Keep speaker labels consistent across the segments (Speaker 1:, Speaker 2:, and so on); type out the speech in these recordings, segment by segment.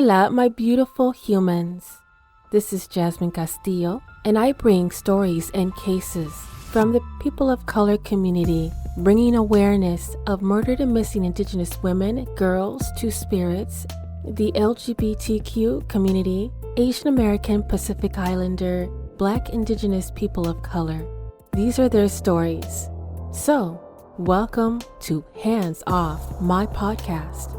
Speaker 1: Hola, my beautiful humans. This is Jasmine Castillo, and I bring stories and cases from the people of color community, bringing awareness of murdered and missing Indigenous women, girls, two-spirits, the LGBTQ community, Asian American Pacific Islander, Black Indigenous people of color. These are their stories. So, welcome to Hands Off, my podcast.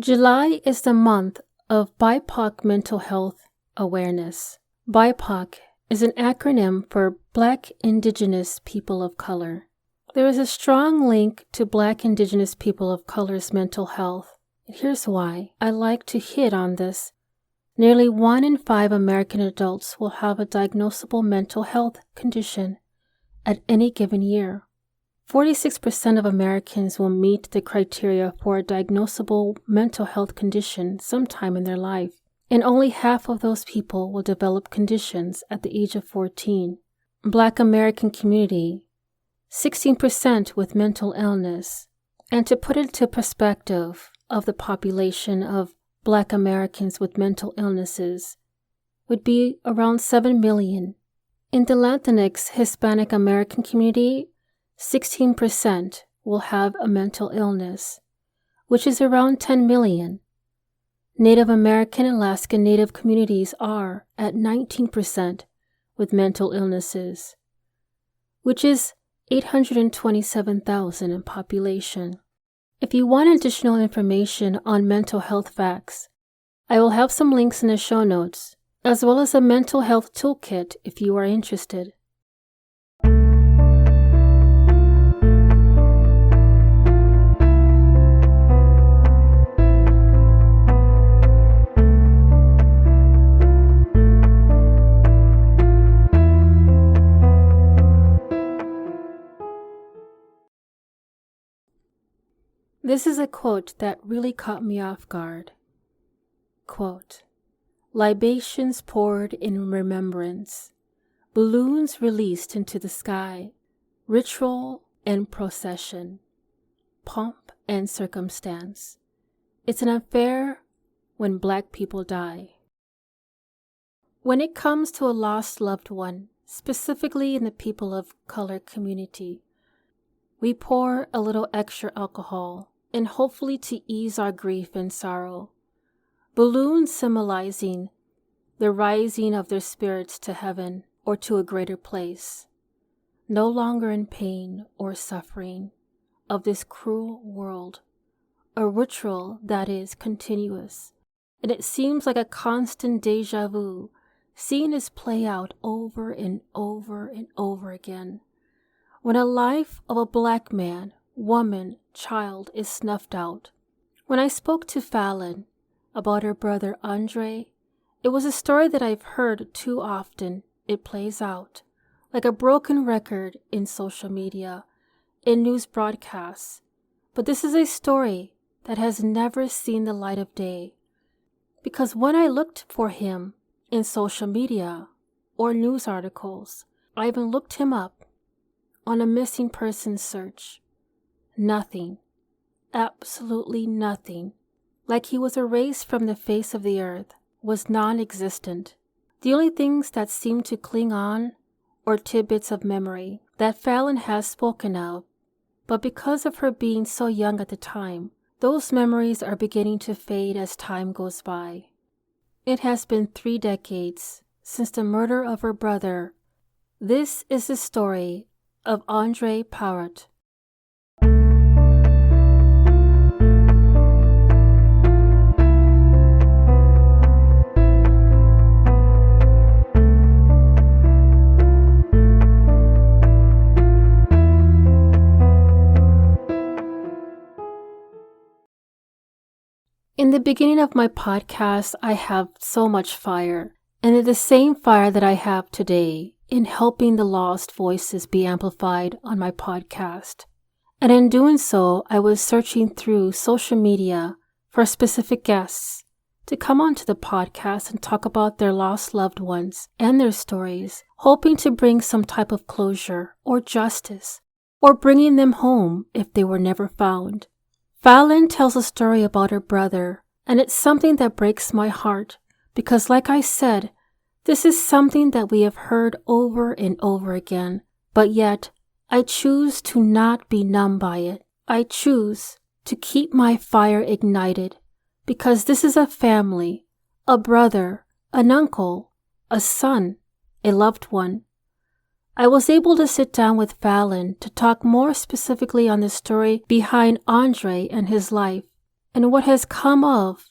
Speaker 1: July is the month of BIPOC mental health awareness. BIPOC is an acronym for Black Indigenous People of Color. There is a strong link to Black Indigenous people of color's mental health. Here's why I like to hit on this. Nearly 1 in 5 American adults will have a diagnosable mental health condition at any given year. 46% of Americans will meet the criteria for a diagnosable mental health condition sometime in their life, and only half of those people will develop conditions at the age of 14. Black American community, 16% with mental illness. And to put into perspective of the population of Black Americans with mental illnesses would be around 7 million. In the Latinx Hispanic American community, 16% will have a mental illness, which is around 10 million. Native American and Alaska Native communities are at 19% with mental illnesses, which is 827,000 in population. If you want additional information on mental health facts, I will have some links in the show notes, as well as a mental health toolkit if you are interested. This is a quote that really caught me off guard. Quote, "Libations poured in remembrance, balloons released into the sky, ritual and procession, pomp and circumstance. It's an affair when Black people die." When it comes to a lost loved one, specifically in the people of color community, we pour a little extra alcohol and hopefully to ease our grief and sorrow. Balloons symbolizing the rising of their spirits to heaven or to a greater place, no longer in pain or suffering of this cruel world, a ritual that is continuous, and it seems like a constant deja vu, seeing this play out over and over and over again. When a life of a Black man, woman, child is snuffed out. When I spoke to Fallon about her brother Andre, it was a story that I've heard too often. It plays out like a broken record in social media, in news broadcasts. But this is a story that has never seen the light of day. Because when I looked for him in social media or news articles, I even looked him up on a missing persons search. Nothing. Absolutely nothing. Like he was erased from the face of the earth, was non-existent. The only things that seemed to cling on are tidbits of memory that Fallon has spoken of, but because of her being so young at the time, those memories are beginning to fade as time goes by. It has been 3 decades since the murder of her brother. This is the story of Andre Parrott. In the beginning of my podcast, I have so much fire, and the same fire that I have today in helping the lost voices be amplified on my podcast. And in doing so, I was searching through social media for specific guests to come onto the podcast and talk about their lost loved ones and their stories, hoping to bring some type of closure or justice, or bringing them home if they were never found. Fallon tells a story about her brother, and it's something that breaks my heart because, like I said, this is something that we have heard over and over again, but yet I choose to not be numb by it. I choose to keep my fire ignited because this is a family, a brother, an uncle, a son, a loved one. I was able to sit down with Fallon to talk more specifically on the story behind Andre and his life, and what has come of,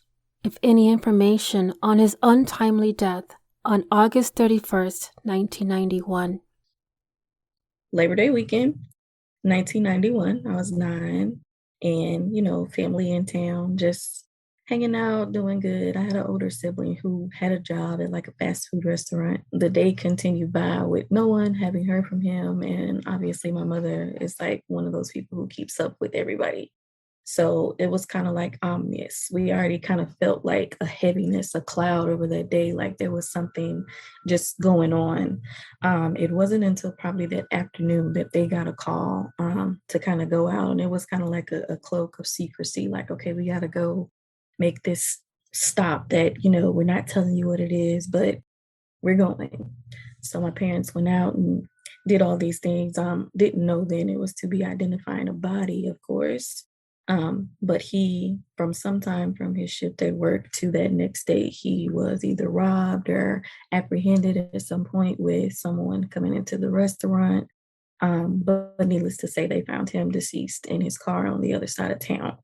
Speaker 1: if any information, on his untimely death on August 31st, 1991.
Speaker 2: Labor Day weekend, 1991, I was 9, and, family in town, just hanging out, doing good. I had an older sibling who had a job at like a fast food restaurant. The day continued by with no one having heard from him. And obviously, my mother is like one of those people who keeps up with everybody. So it was kind of like ominous. We already kind of felt like a heaviness, a cloud over that day, like there was something just going on. It wasn't until probably that afternoon that they got a call to kind of go out. And it was kind of like a cloak of secrecy, like, okay, we got to go make this stop that, we're not telling you what it is, but we're going. So my parents went out and did all these things. Didn't know then it was to be identifying a body, of course. But he, from sometime from his shift at work to that next day, he was either robbed or apprehended at some point with someone coming into the restaurant. But needless to say, they found him deceased in his car on the other side of town.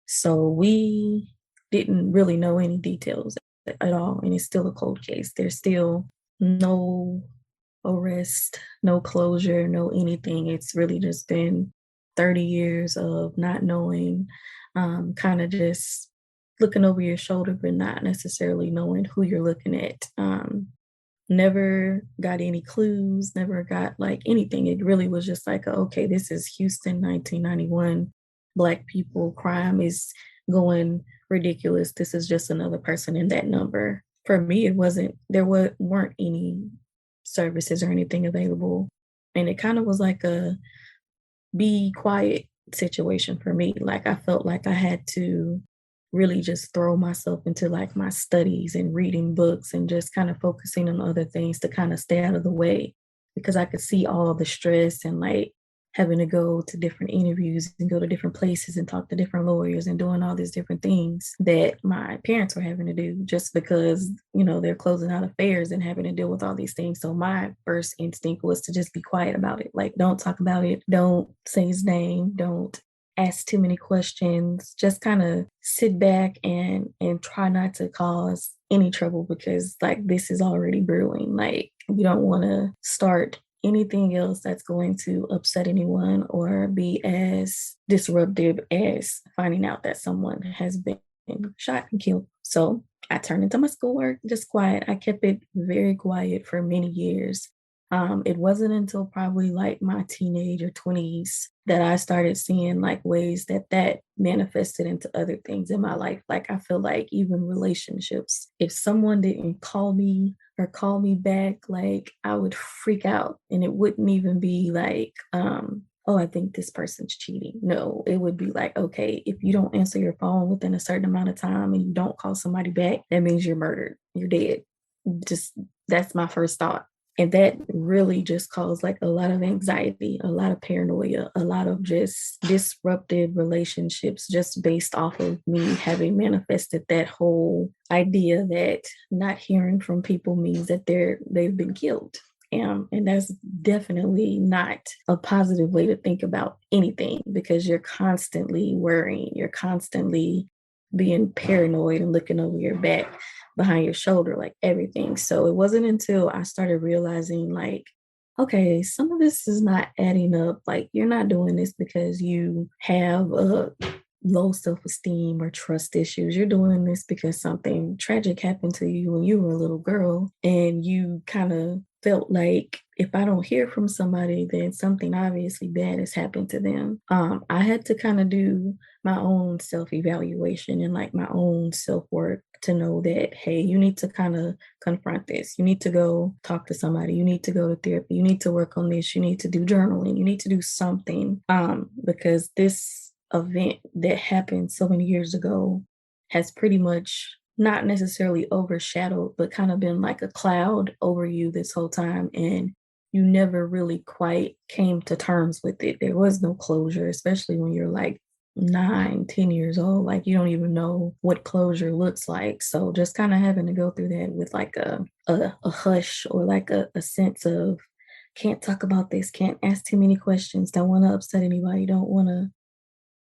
Speaker 2: So we didn't really know any details at all, and it's still a cold case. There's still no arrest, no closure, no anything. It's really just been 30 years of not knowing, kind of just looking over your shoulder, but not necessarily knowing who you're looking at. Never got any clues, never got like anything. It really was just like, okay, this is Houston, 1991. Black people, crime is going ridiculous. This is just another person in that number. For me, it wasn't, weren't any services or anything available. And it kind of was like a be quiet situation for me. Like I felt like I had to really just throw myself into like my studies and reading books and just kind of focusing on other things to kind of stay out of the way because I could see all the stress and like having to go to different interviews and go to different places and talk to different lawyers and doing all these different things that my parents were having to do just because, they're closing out affairs and having to deal with all these things. So my first instinct was to just be quiet about it. Like, don't talk about it. Don't say his name. Don't ask too many questions. Just kind of sit back and try not to cause any trouble because like this is already brewing. Like you don't want to start anything else that's going to upset anyone or be as disruptive as finding out that someone has been shot and killed. So I turned into my schoolwork, just quiet. I kept it very quiet for many years. It wasn't until probably like my teenage or 20s that I started seeing like ways that manifested into other things in my life. Like I feel like even relationships, if someone didn't call me or call me back, like I would freak out and it wouldn't even be like, oh, I think this person's cheating. No, it would be like, okay, if you don't answer your phone within a certain amount of time and you don't call somebody back, that means you're murdered. You're dead. Just that's my first thought. And that really just caused like a lot of anxiety, a lot of paranoia, a lot of just disruptive relationships just based off of me having manifested that whole idea that not hearing from people means that they've been killed. And that's definitely not a positive way to think about anything because you're constantly worrying, you're constantly being paranoid and looking over your back behind your shoulder, like everything. So it wasn't until I started realizing like, okay, some of this is not adding up. Like you're not doing this because you have a low self-esteem or trust issues. You're doing this because something tragic happened to you when you were a little girl, and you kind of felt like if I don't hear from somebody, then something obviously bad has happened to them. I had to kind of do my own self-evaluation and like my own self-work to know that, hey, you need to kind of confront this. You need to go talk to somebody. You need to go to therapy. You need to work on this. You need to do journaling. You need to do something, because this event that happened so many years ago has pretty much not necessarily overshadowed, but kind of been like a cloud over you this whole time. And you never really quite came to terms with it. There was no closure, especially when you're like 9, 10 years old. Like you don't even know what closure looks like. So just kind of having to go through that with like a hush or like a sense of can't talk about this, can't ask too many questions, don't want to upset anybody, don't want to,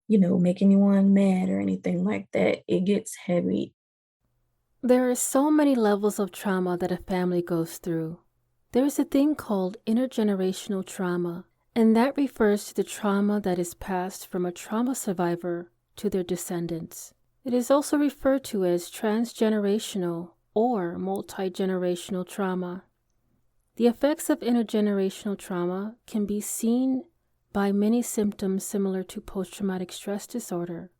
Speaker 2: make anyone mad or anything like that. It gets heavy.
Speaker 1: There are so many levels of trauma that a family goes through. There is a thing called intergenerational trauma, and that refers to the trauma that is passed from a trauma survivor to their descendants. It is also referred to as transgenerational or multi-generational trauma. The effects of intergenerational trauma can be seen by many symptoms similar to post-traumatic stress disorder: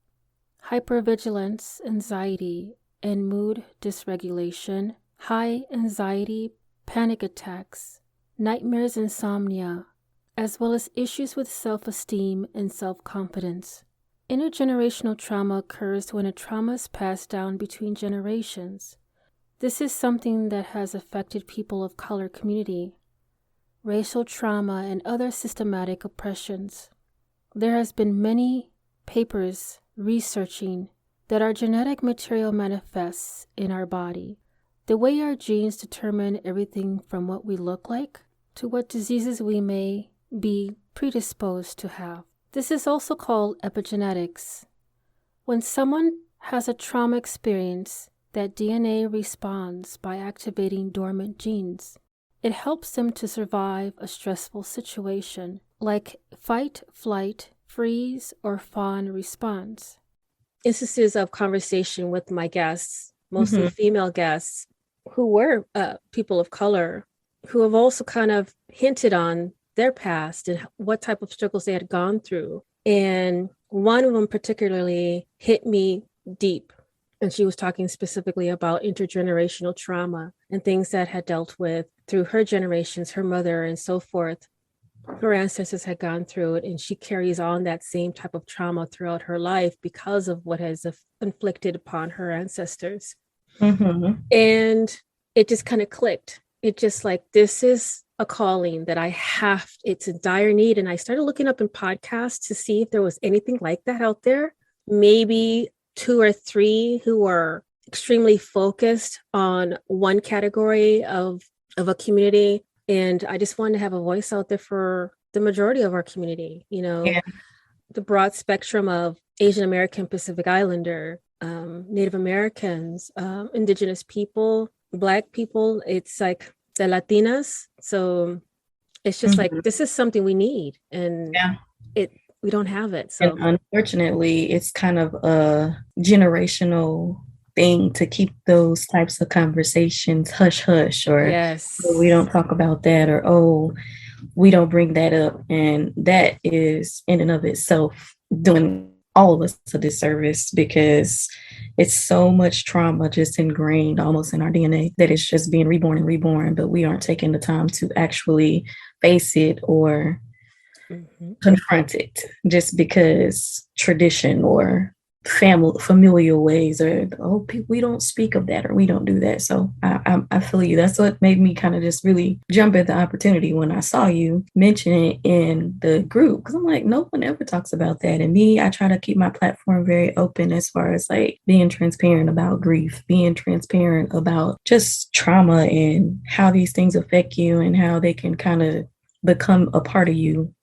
Speaker 1: hypervigilance, anxiety, and mood dysregulation, high anxiety, panic attacks, nightmares, insomnia, as well as issues with self-esteem and self-confidence. Intergenerational trauma occurs when a trauma is passed down between generations. This is something that has affected people of color community, racial trauma, and other systematic oppressions. There has been many papers researching that our genetic material manifests in our body. The way our genes determine everything from what we look like to what diseases we may be predisposed to have. This is also called epigenetics. When someone has a trauma experience, that DNA responds by activating dormant genes. It helps them to survive a stressful situation, like fight, flight, freeze, or fawn response. Instances of conversation with my guests, mostly female guests, who were people of color, who have also kind of hinted on their past and what type of struggles they had gone through. And one of them particularly hit me deep. And she was talking specifically about intergenerational trauma and things that had dealt with through her generations, her mother and so forth. Her ancestors had gone through it, and she carries on that same type of trauma throughout her life because of what has inflicted upon her ancestors. And it just kind of clicked. It just like, this is a calling that I have. It's a dire need. And I started looking up in podcasts to see if there was anything like that out there. Maybe 2 or 3 who were extremely focused on one category of a community. And I just wanted to have a voice out there for the majority of our community, the broad spectrum of Asian American, Pacific Islander, Native Americans, Indigenous people, Black people. It's like the Latinas. So it's just like, this is something we need. And we don't have it. So
Speaker 2: and unfortunately, it's kind of a generational thing to keep those types of conversations hush hush, or oh, we don't talk about that, or oh, we don't bring that up. And that is in and of itself doing all of us a disservice, because it's so much trauma just ingrained almost in our DNA that it's just being reborn and reborn, but we aren't taking the time to actually face it or confront it, just because tradition or familial ways, or we don't speak of that, or we don't do that. So I feel you. That's what made me kind of just really jump at the opportunity when I saw you mention it in the group, because I'm like, no one ever talks about that. And me, I try to keep my platform very open as far as like being transparent about grief, being transparent about just trauma and how these things affect you and how they can kind of become a part of you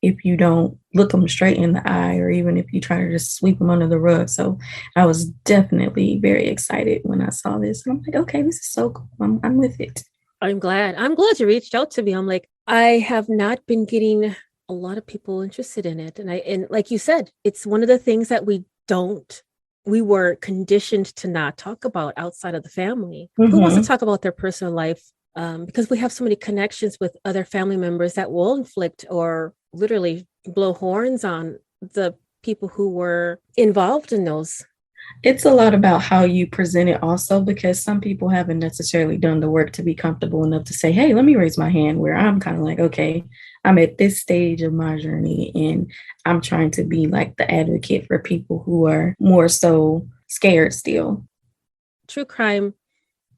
Speaker 2: if you don't look them straight in the eye, or even if you try to just sweep them under the rug. So I was definitely very excited when I saw this, and I'm like, okay, this is so cool. I'm with it.
Speaker 1: I'm glad you reached out to me. I'm like, I have not been getting a lot of people interested in it. And like you said, it's one of the things that we were conditioned to not talk about outside of the family. Who wants to talk about their personal life? Because we have so many connections with other family members that will inflict or literally blow horns on the people who were involved in those.
Speaker 2: It's a lot about how you present it also, because some people haven't necessarily done the work to be comfortable enough to say, hey, let me raise my hand, where I'm kind of like, okay, I'm at this stage of my journey and I'm trying to be like the advocate for people who are more so scared still.
Speaker 1: True crime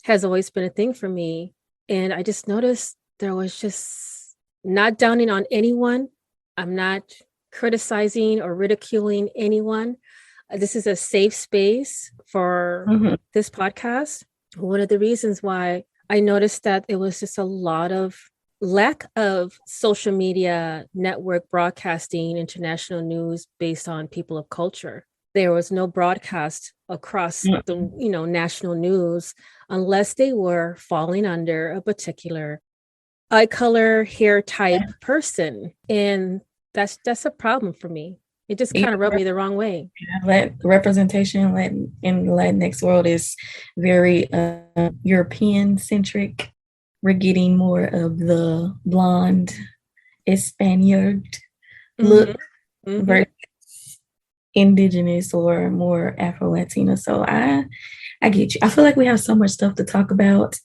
Speaker 1: has always been a thing for me. And I just noticed there was just not downing on anyone. I'm not criticizing or ridiculing anyone. This is a safe space for this podcast. One of the reasons why I noticed that it was just a lot of lack of social media network broadcasting international news based on people of culture. There was no broadcast across the national news unless they were falling under a particular eye color, hair type person. And that's a problem for me. It just kind of rubbed me the wrong way.
Speaker 2: Representation in the Latinx world is very European centric. We're getting more of the blonde Spaniard look versus indigenous or more Afro-Latina. So I get you. I feel like we have so much stuff to talk about.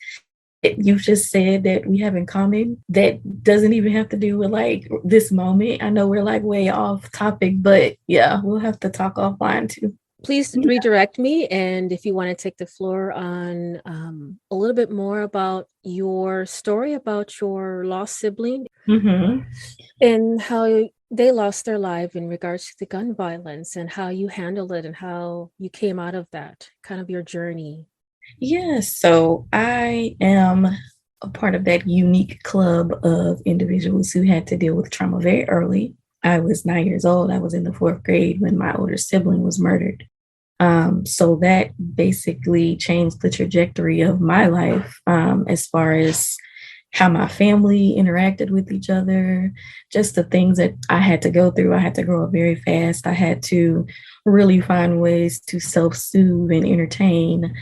Speaker 2: You've just said that we have in common that doesn't even have to do with like this moment. I know we're like way off topic, but yeah, we'll have to talk offline too.
Speaker 1: Please redirect me. And if you want to take the floor on a little bit more about your story about your lost sibling and how they lost their life in regards to the gun violence and how you handled it and how you came out of that, kind of your journey.
Speaker 2: Yes, so I am a part of that unique club of individuals who had to deal with trauma very early. I was 9 years old. I was in the 4th grade when my older sibling was murdered. So that basically changed the trajectory of my life as far as how my family interacted with each other, just the things that I had to go through. I had to grow up very fast. I had to really find ways to self-soothe and entertain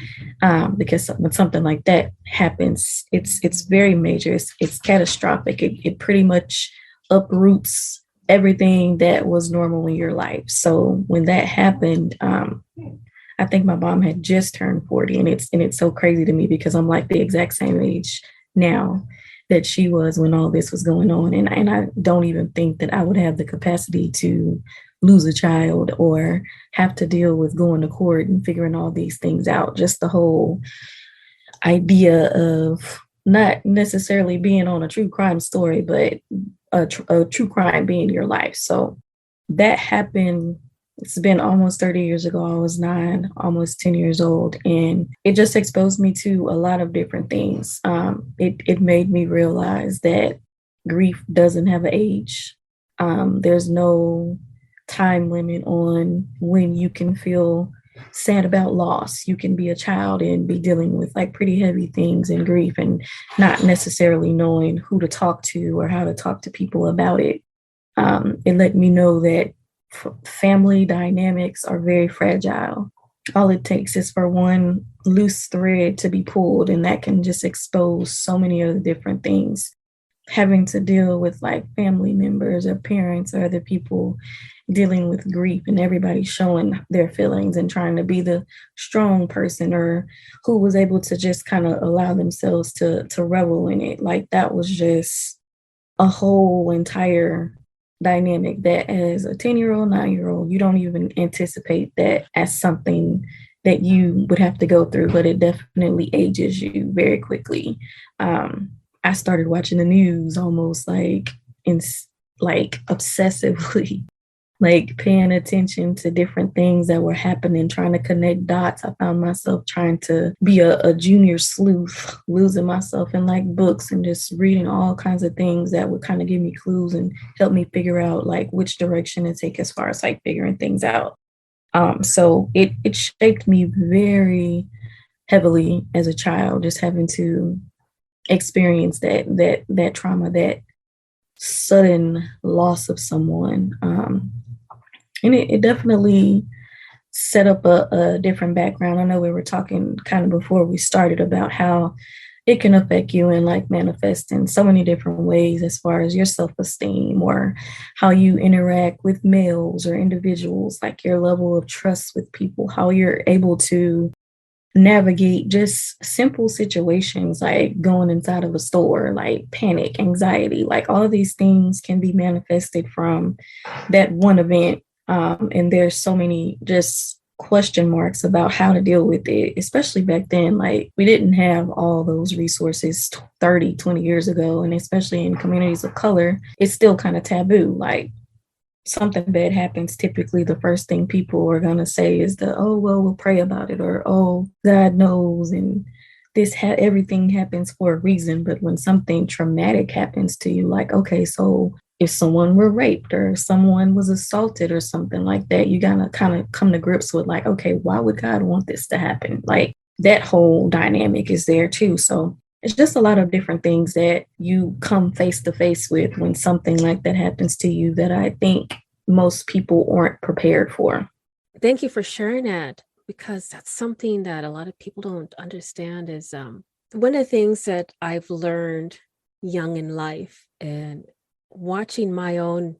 Speaker 2: because when something like that happens, it's very major. It's catastrophic. It pretty much uproots everything that was normal in your life. So when that happened, I think my mom had just turned 40, and it's so crazy to me because I'm like the exact same age now that she was when all this was going on. And I don't even think that I would have the capacity to lose a child or have to deal with going to court and figuring all these things out. Just the whole idea of not necessarily being on a true crime story, but a true crime being your life. So that happened. It's been almost 30 years ago. I was 9, almost 10 years old, and it just exposed me to a lot of different things. It made me realize that grief doesn't have an age. There's no time limit on when you can feel sad about loss. You can be a child and be dealing with like pretty heavy things and grief and not necessarily knowing who to talk to or how to talk to people about it. It let me know that family dynamics are very fragile. All it takes is for one loose thread to be pulled, and that can just expose so many other different things. Having to deal with like family members or parents or other people dealing with grief, and everybody showing their feelings and trying to be the strong person or who was able to just kind of allow themselves to revel in it. Like that was just a whole entire dynamic that as a 10-year-old, 9-year-old, you don't even anticipate that as something that you would have to go through, but it definitely ages you very quickly. I started watching the news almost like obsessively, like paying attention to different things that were happening, trying to connect dots. I found myself trying to be a junior sleuth, losing myself in like books and just reading all kinds of things that would kind of give me clues and help me figure out like which direction to take as far as like figuring things out. So it shaped me very heavily as a child, just having to experience that trauma that sudden loss of someone. And it definitely set up a different background. I know we were talking kind of before we started about how it can affect you and like manifest in so many different ways as far as your self-esteem or how you interact with males or individuals, like your level of trust with people, how you're able to navigate just simple situations like going inside of a store, like panic, anxiety, like all of these things can be manifested from that one event. And there's so many just question marks about how to deal with it, especially back then. Like we didn't have all those resources 30, 20 years ago. And especially in communities of color, it's still kind of taboo. Like something bad happens, typically the first thing people are going to say is oh, well, we'll pray about it, or, oh, God knows. And everything happens for a reason. But when something traumatic happens to you, like, okay, so if someone were raped or someone was assaulted or something like that, you gotta kind of come to grips with like, okay, why would God want this to happen? Like that whole dynamic is there too. So it's just a lot of different things that you come face to face with when something like that happens to you that I think most people aren't prepared for.
Speaker 1: Thank you for sharing that, because that's something that a lot of people don't understand is one of the things that I've learned young in life, and watching my own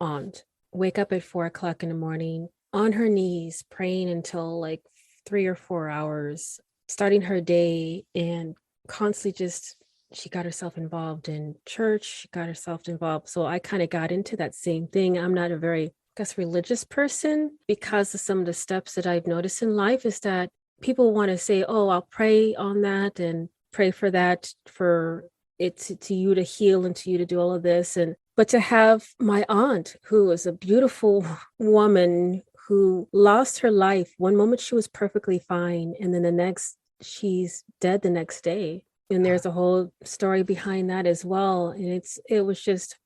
Speaker 1: aunt wake up at 4 o'clock in the morning on her knees, praying until like 3 or 4 hours, starting her day, and constantly just, she got herself involved in church, she got herself involved. So I kind of got into that same thing. I'm not a very, I guess, religious person, because of some of the steps that I've noticed in life is that people want to say, oh, I'll pray on that and pray for that, for it to you to heal and to you to do all of this. But to have my aunt, who is a beautiful woman who lost her life, one moment she was perfectly fine, and then the next she's dead the next day. And there's a whole story behind that as well. And it was just,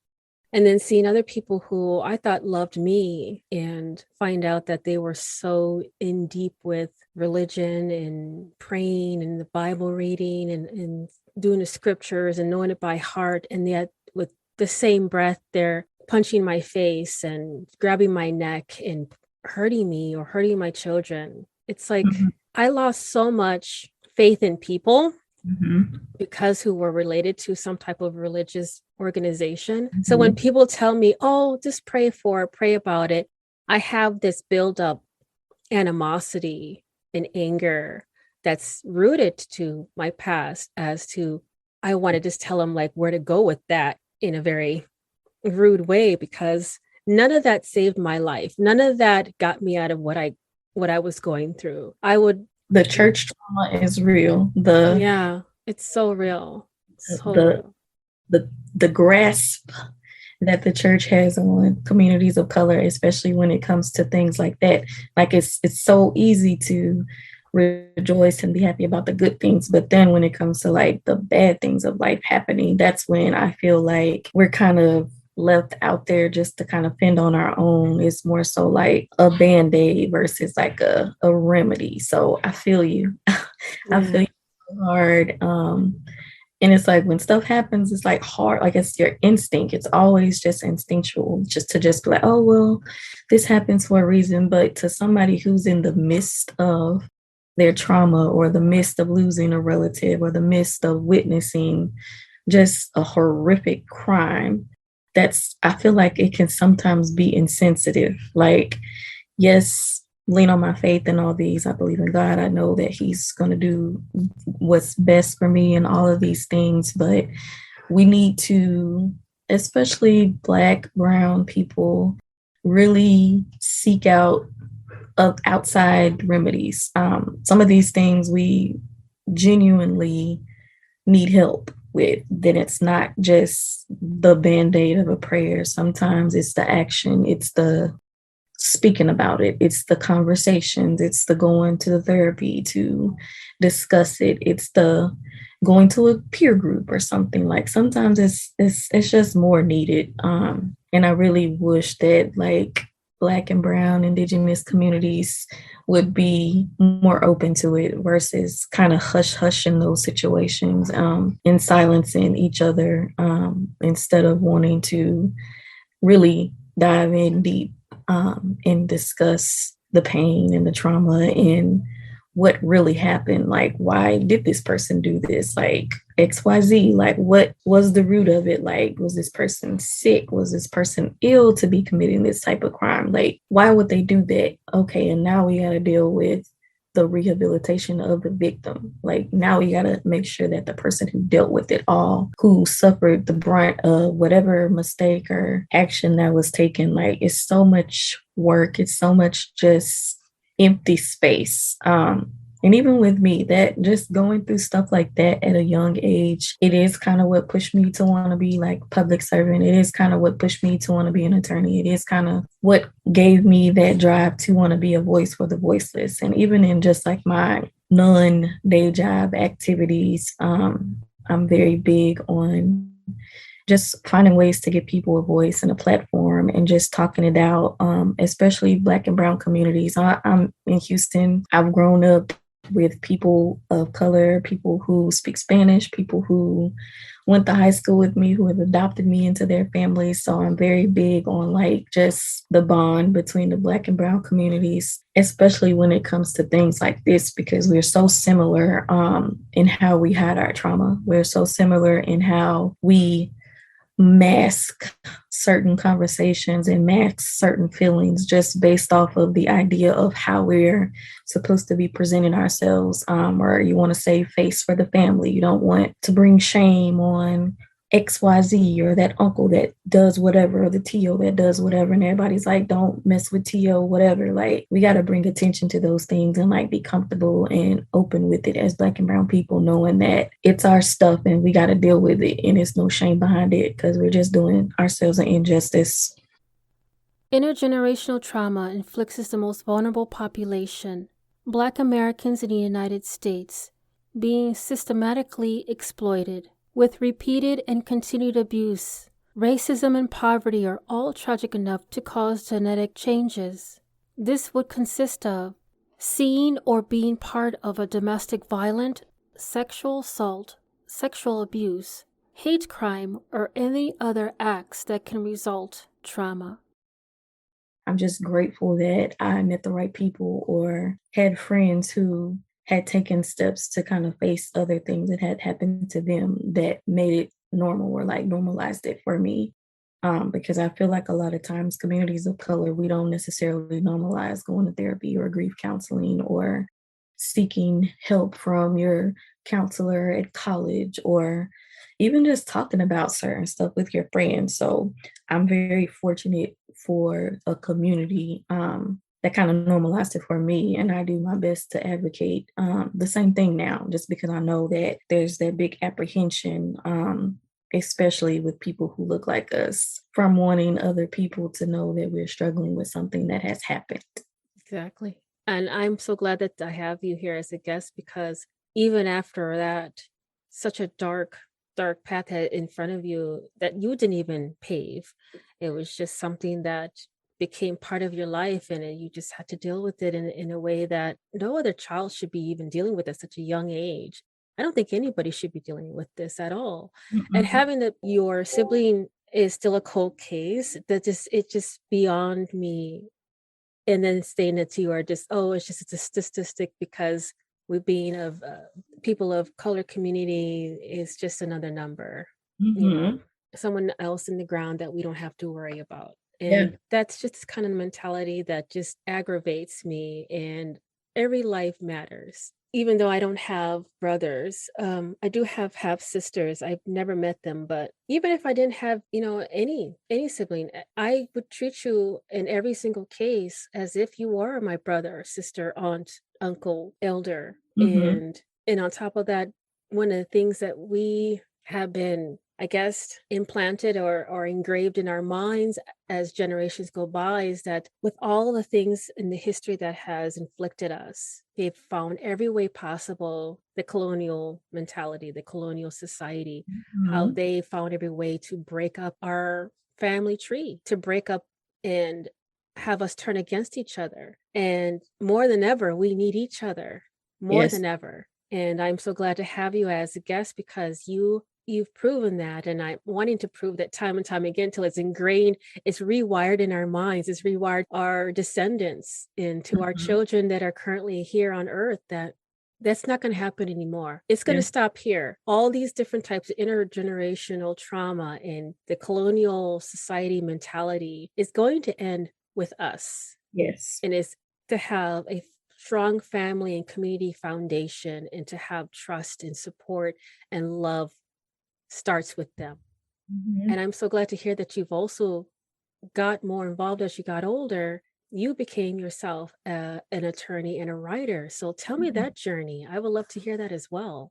Speaker 1: and then seeing other people who I thought loved me and find out that they were so in deep with religion and praying and the Bible reading and doing the scriptures and knowing it by heart. And yet with the same breath, they're punching my face and grabbing my neck and hurting me or hurting my children. It's like, I lost so much faith in people because who were related to some type of religious organization. So when people tell me, oh, just pray about it, I have this buildup animosity and anger that's rooted to my past, as to, I want to just tell them like where to go with that in a very rude way, because none of that saved my life. None of that got me out of what I was going through.
Speaker 2: The church trauma is real.
Speaker 1: Yeah, it's so real.
Speaker 2: The grasp that the church has on communities of color, especially when it comes to things like that. Like it's so easy to rejoice and be happy about the good things, but then when it comes to like the bad things of life happening, that's when I feel like we're kind of left out there just to kind of fend on our own. It's more so like a band-aid versus like a remedy. So I feel you. I feel you hard. And it's like when stuff happens, it's like hard, like it's your instinct. It's always just instinctual, just to just be like, oh, well, this happens for a reason. But to somebody who's in the midst of their trauma or the midst of losing a relative or the midst of witnessing just a horrific crime, I feel like it can sometimes be insensitive. Like, yes, lean on my faith and all these. I believe in God. I know that He's going to do what's best for me and all of these things. But we need to, especially Black, brown people, really seek out outside remedies. Some of these things we genuinely need help with. Then it's not just the band-aid of a prayer. Sometimes it's the action. It's the speaking about it. It's the conversations. It's the going to the therapy to discuss it. It's the going to a peer group or something. Like sometimes it's just more needed. And I really wish that like Black and Brown Indigenous communities would be more open to it versus kind of hush hush in those situations, and silencing each other, instead of wanting to really dive in deep, and discuss the pain and the trauma and what really happened. Like, why did this person do this? Like, XYZ, like, what was the root of it? Like, was this person sick? Was this person ill to be committing this type of crime? Like, why would they do that? Okay, and now we got to deal with the rehabilitation of the victim. Like, now we got to make sure that the person who dealt with it all, who suffered the brunt of whatever mistake or action that was taken, like, it's so much work. It's so much just empty space. And even with me, that just going through stuff like that at a young age, it is kind of what pushed me to want to be like public servant. It is kind of what pushed me to want to be an attorney. It is kind of what gave me that drive to want to be a voice for the voiceless. And even in just like my non-day job activities, I'm very big on just finding ways to give people a voice and a platform and just talking it out, especially Black and Brown communities. I'm in Houston. I've grown up with people of color, people who speak Spanish, people who went to high school with me, who have adopted me into their families. So I'm very big on like just the bond between the Black and Brown communities, especially when it comes to things like this, because we're so similar, in how we hide our trauma. We're so similar in how we mask certain conversations and mask certain feelings just based off of the idea of how we're supposed to be presenting ourselves, or you want to save face for the family. You don't want to bring shame on XYZ or that uncle that does whatever, or the Tio that does whatever. And everybody's like, don't mess with Tio, whatever. Like, we got to bring attention to those things and like be comfortable and open with it as Black and Brown people, knowing that it's our stuff and we got to deal with it. And there's no shame behind it because we're just doing ourselves an injustice.
Speaker 1: Intergenerational trauma inflicts the most vulnerable population, Black Americans in the United States, being systematically exploited. With repeated and continued abuse, racism and poverty are all tragic enough to cause genetic changes. This would consist of seeing or being part of a domestic violence, sexual assault, sexual abuse, hate crime, or any other acts that can result trauma.
Speaker 2: I'm just grateful that I met the right people or had friends who had taken steps to kind of face other things that had happened to them that made it normal or like normalized it for me. Because I feel like a lot of times communities of color, we don't necessarily normalize going to therapy or grief counseling or seeking help from your counselor at college or even just talking about certain stuff with your friends. So I'm very fortunate for a community, that kind of normalized it for me. And I do my best to advocate, the same thing now, just because I know that there's that big apprehension, especially with people who look like us, from wanting other people to know that we're struggling with something that has happened.
Speaker 1: Exactly. And I'm so glad that I have you here as a guest because even after that, such a dark path in front of you that you didn't even pave. It was just something that became part of your life and you just had to deal with it in a way that no other child should be even dealing with at such a young age. I don't think anybody should be dealing with this at all. And
Speaker 2: Mm-mm.
Speaker 1: having your sibling is still a cold case, it's just beyond me. And then saying it to you are just, oh, it's just it's a statistic because we being of people of color community is just another number, you know,
Speaker 2: Mhm.
Speaker 1: someone else in the ground that we don't have to worry about.
Speaker 2: Yeah.
Speaker 1: And that's just kind of the mentality that just aggravates me. And every life matters. Even though I don't have brothers, I do have half sisters. I've never met them, but even if I didn't have, any sibling, I would treat you in every single case as if you were my brother, sister, aunt, uncle, elder,
Speaker 2: Mhm.
Speaker 1: and on top of that, one of the things that we have been, I guess, implanted or engraved in our minds as generations go by is that with all the things in the history that has inflicted us, they've found every way possible, the colonial mentality, the colonial society, how
Speaker 2: Mhm.
Speaker 1: they found every way to break up our family tree, to break up and have us turn against each other. And more than ever, we need each other more
Speaker 2: Yes.
Speaker 1: than ever. And I'm so glad to have you as a guest because you've proven that. And I'm wanting to prove that time and time again till it's ingrained, it's rewired in our minds, it's rewired our descendants into our
Speaker 2: Mhm.
Speaker 1: children that are currently here on earth that that's not going to happen anymore. It's going to
Speaker 2: Yes.
Speaker 1: stop here. All these different types of intergenerational trauma and the colonial society mentality is going to end with us.
Speaker 2: Yes.
Speaker 1: And is to have a strong family and community foundation and to have trust and support and love starts with them.
Speaker 2: Mhm.
Speaker 1: And I'm so glad to hear that you've also got more involved as you got older. You became yourself an attorney and a writer. So tell me
Speaker 2: Mhm.
Speaker 1: that journey. I would love to hear that as well.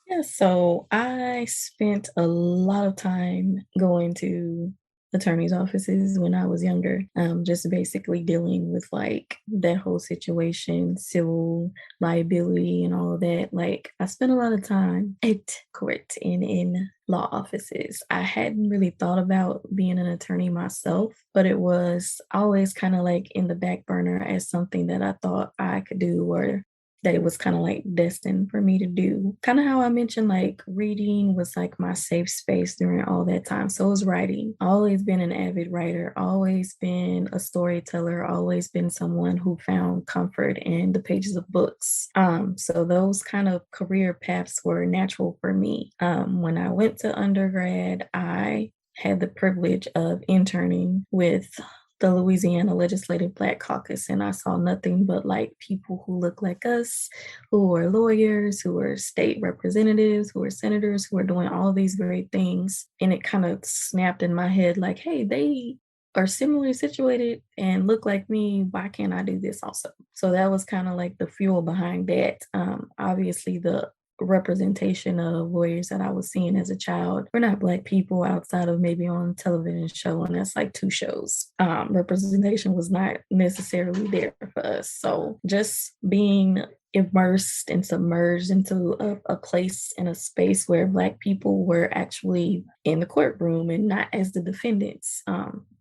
Speaker 2: Yeah, so I spent a lot of time going to attorney's offices when I was younger, just basically dealing with like that whole situation, civil liability, and all of that. Like, I spent a lot of time at court and in law offices. I hadn't really thought about being an attorney myself, but it was always kind of like in the back burner as something that I thought I could do or that it was kind of like destined for me to do. Kind of how I mentioned, like reading was like my safe space during all that time. So was writing. Always been an avid writer, always been a storyteller, always been someone who found comfort in the pages of books. So those kind of career paths were natural for me. When I went to undergrad, I had the privilege of interning with the Louisiana Legislative Black Caucus, and I saw nothing but like people who look like us, who are lawyers, who are state representatives, who are senators, who are doing all these great things. And it kind of snapped in my head like, hey, they are similarly situated and look like me. Why can't I do this also? So that was kind of like the fuel behind that. Obviously, the representation of lawyers that I was seeing as a child were not Black people outside of maybe on television show, and that's like two shows. Representation was not necessarily there for us. So just being immersed and submerged into a place and a space where Black people were actually in the courtroom and not as the defendants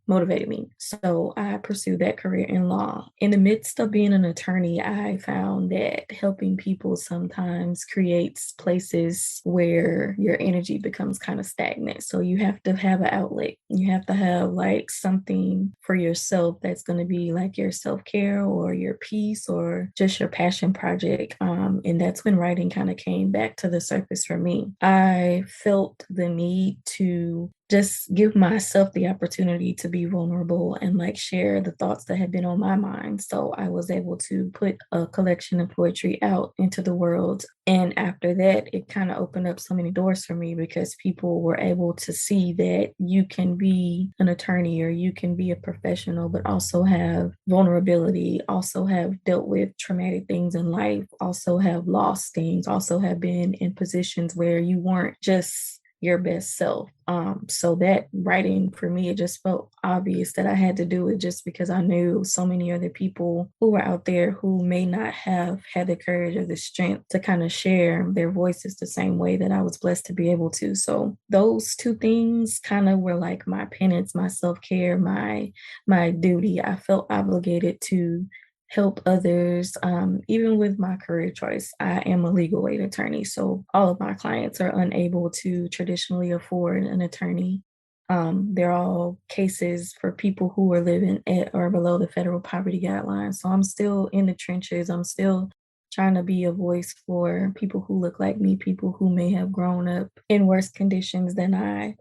Speaker 2: motivated me. So I pursued that career in law. In the midst of being an attorney, I found that helping people sometimes creates places where your energy becomes kind of stagnant. So you have to have an outlet. You have to have like something for yourself that's going to be like your self-care or your peace or just your passion project. And that's when writing kind of came back to the surface for me. I felt the need to just give myself the opportunity to be vulnerable and like share the thoughts that had been on my mind. So I was able to put a collection of poetry out into the world. And after that, it kind of opened up so many doors for me because people were able to see that you can be an attorney or you can be a professional, but also have vulnerability, also have dealt with traumatic things in life, also have lost things, also have been in positions where you weren't just your best self. So that writing for me, it just felt obvious that I had to do it just because I knew so many other people who were out there who may not have had the courage or the strength to kind of share their voices the same way that I was blessed to be able to. So those two things kind of were like my penance, my self-care, my duty. I felt obligated to help others. Even with my career choice, I am a legal aid attorney. So all of my clients are unable to traditionally afford an attorney. They're all cases for people who are living at or below the federal poverty guidelines. So I'm still in the trenches. I'm still trying to be a voice for people who look like me, people who may have grown up in worse conditions than I,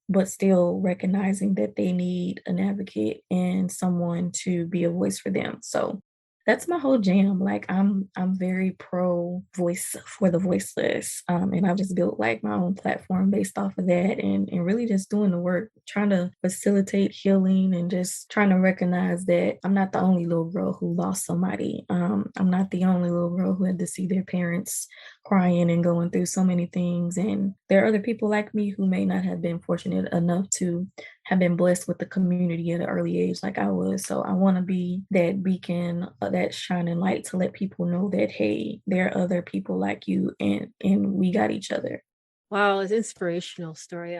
Speaker 2: but still recognizing that they need an advocate and someone to be a voice for them. So that's my whole jam. Like I'm very pro voice for the voiceless. And I've just built like my own platform based off of that and really just doing the work, trying to facilitate healing and just trying to recognize that I'm not the only little girl who lost somebody. I'm not the only little girl who had to see their parents crying and going through so many things. And there are other people like me who may not have been fortunate enough to have been blessed with the community at an early age like I was. So I want to be that beacon, that shining light to let people know that, hey, there are other people like you and we got each other.
Speaker 1: Wow, it's an inspirational story.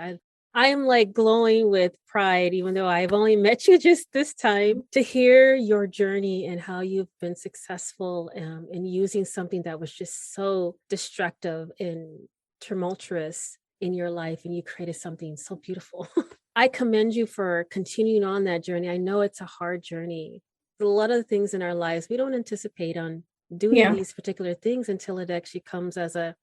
Speaker 1: I am like glowing with pride, even though I've only met you just this time, to hear your journey and how you've been successful in using something that was just so destructive and tumultuous in your life, and you created something so beautiful. I commend you for continuing on that journey. I know it's a hard journey. A lot of things in our lives, we don't anticipate on doing
Speaker 2: Yeah.
Speaker 1: these particular things until it actually comes as a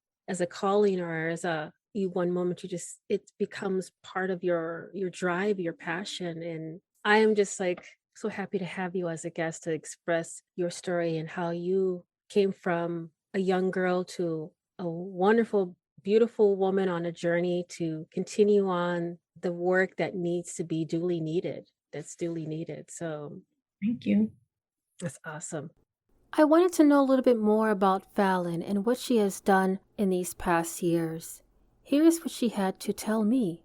Speaker 1: calling, or as a you one moment you just it becomes part of your drive, your passion. And I am just like so happy to have you as a guest to express your story and how you came from a young girl to a wonderful, beautiful woman on a journey to continue on the work that needs to be duly needed, that's duly needed. So
Speaker 2: Thank you.
Speaker 1: that's awesome. I wanted to know a little bit more about Fallon and what she has done in these past years. Here is what she had to tell me.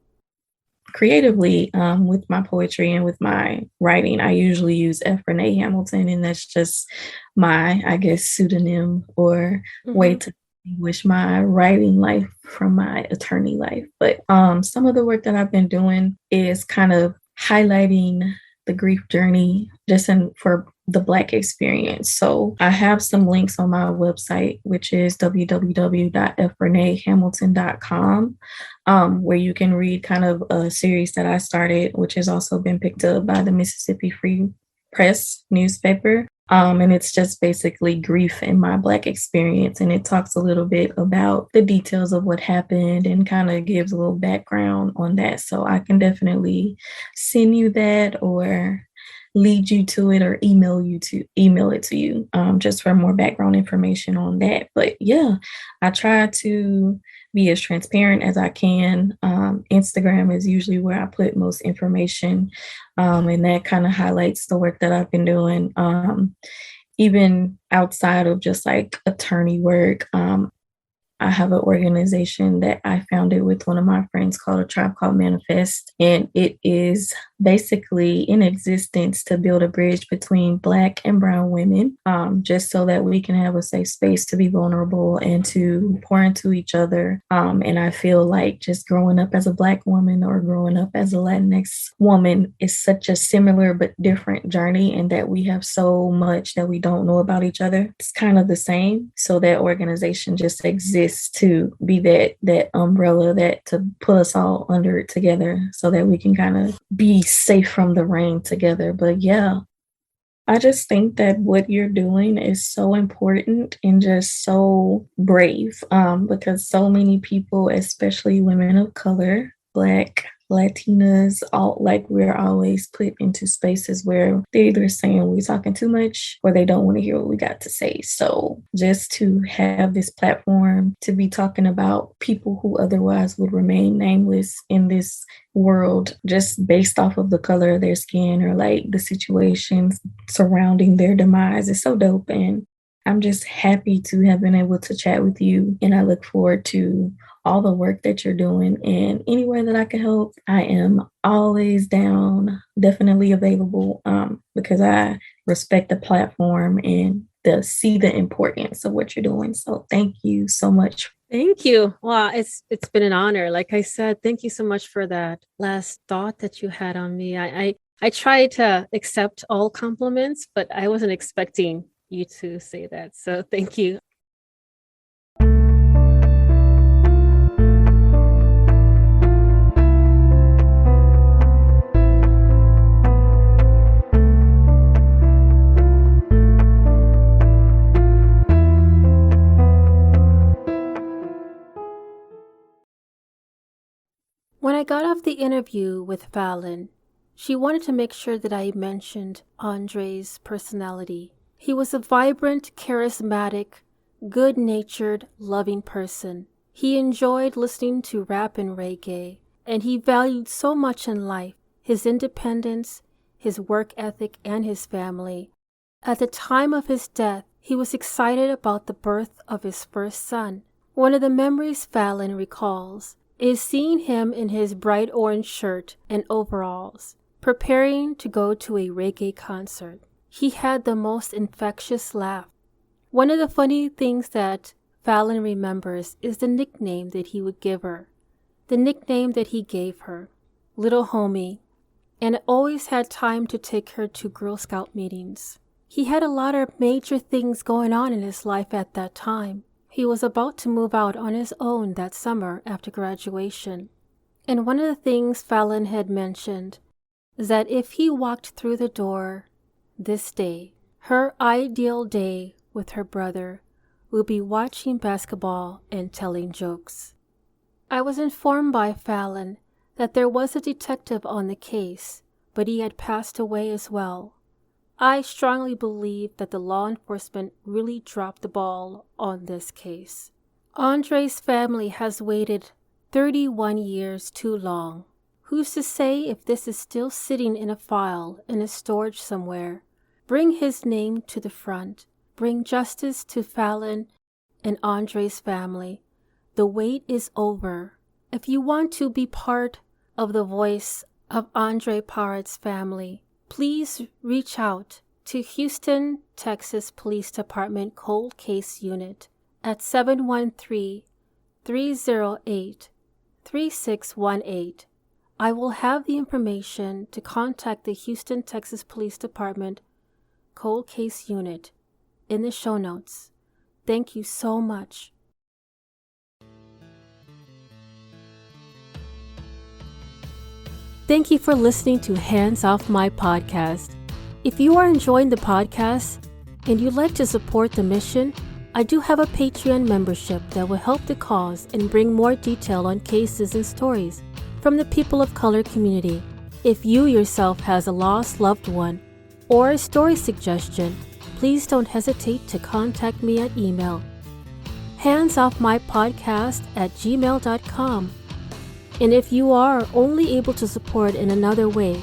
Speaker 2: Creatively, with my poetry and with my writing, I usually use Fallon Hamilton, and that's just my, I guess, pseudonym or way
Speaker 1: Mhm.
Speaker 2: to distinguish my writing life from my attorney life. But some of the work that I've been doing is kind of highlighting the grief journey just for the Black experience. So I have some links on my website, which is www.frenehamilton.com, where you can read kind of a series that I started, which has also been picked up by the Mississippi Free Press newspaper. And it's just basically grief in my Black experience. And it talks a little bit about the details of what happened and kind of gives a little background on that. So I can definitely send you that or lead you to it or email it to you, just for more background information on that. But yeah, I try to be as transparent as I can. Instagram is usually where I put most information, and that kind of highlights the work that I've been doing. Even outside of just like attorney work, I have an organization that I founded with one of my friends called A Tribe Called Manifest. And it is basically in existence to build a bridge between Black and Brown women, just so that we can have a safe space to be vulnerable and to pour into each other. And I feel like just growing up as a Black woman or growing up as a Latinx woman is such a similar but different journey, and that we have so much that we don't know about each other. It's kind of the same. So that organization just exists to be that umbrella that to put us all under it together so that we can kind of be safe from the rain together. But yeah, I just think that what you're doing is so important and just so brave, because so many people, especially women of color, Black, Latinas, all like we're always put into spaces where they're either saying we're talking too much or they don't want to hear what we got to say. So just to have this platform to be talking about people who otherwise would remain nameless in this world just based off of the color of their skin or like the situations surrounding their demise is so dope. And I'm just happy to have been able to chat with you. And I look forward to all the work that you're doing. And anywhere that I can help, I am always down, definitely available, because I respect the platform and see the importance of what you're doing. So thank you so much.
Speaker 1: Thank you. Wow, it's been an honor. Like I said, thank you so much for that last thought that you had on me. I try to accept all compliments, but I wasn't expecting you to say that. So thank you. When I got off the interview with Fallon, she wanted to make sure that I mentioned Andre's personality. He was a vibrant, charismatic, good-natured, loving person. He enjoyed listening to rap and reggae, and he valued so much in life: his independence, his work ethic, and his family. At the time of his death, he was excited about the birth of his first son. One of the memories Fallon recalls is seeing him in his bright orange shirt and overalls, preparing to go to a reggae concert. He had the most infectious laugh. One of the funny things that Fallon remembers is the nickname that he would give her. The nickname that he gave her little homie, and always had time to take her to Girl Scout meetings. He had a lot of major things going on in his life at that time. He was about to move out on his own that summer after graduation. And one of the things Fallon had mentioned is that if he walked through the door this day, her ideal day with her brother will be watching basketball and telling jokes. I was informed by Fallon that there was a detective on the case, but he had passed away as well. I strongly believe that the law enforcement really dropped the ball on this case. Andre's family has waited 31 years too long. Who's to say if this is still sitting in a file in a storage somewhere? Bring his name to the front. Bring justice to Fallon and Andre's family. The wait is over. If you want to be part of the voice of Andre Parrott's family, please reach out to Houston, Texas Police Department Cold Case Unit at 713-308-3618. I will have the information to contact the Houston, Texas Police Department Cold Case Unit in the show notes. Thank you so much. Thank you for listening to Hands Off My Podcast. If you are enjoying the podcast and you'd like to support the mission, I do have a Patreon membership that will help the cause and bring more detail on cases and stories from the people of color community. If you yourself has a lost loved one or a story suggestion, please don't hesitate to contact me at email handsoffmypodcast@gmail.com. And if you are only able to support in another way,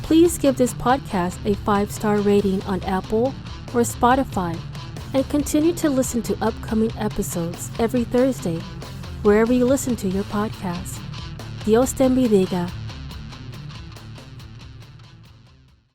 Speaker 1: please give this podcast a 5-star rating on Apple or Spotify and continue to listen to upcoming episodes every Thursday, wherever you listen to your podcast. Dios te bendiga.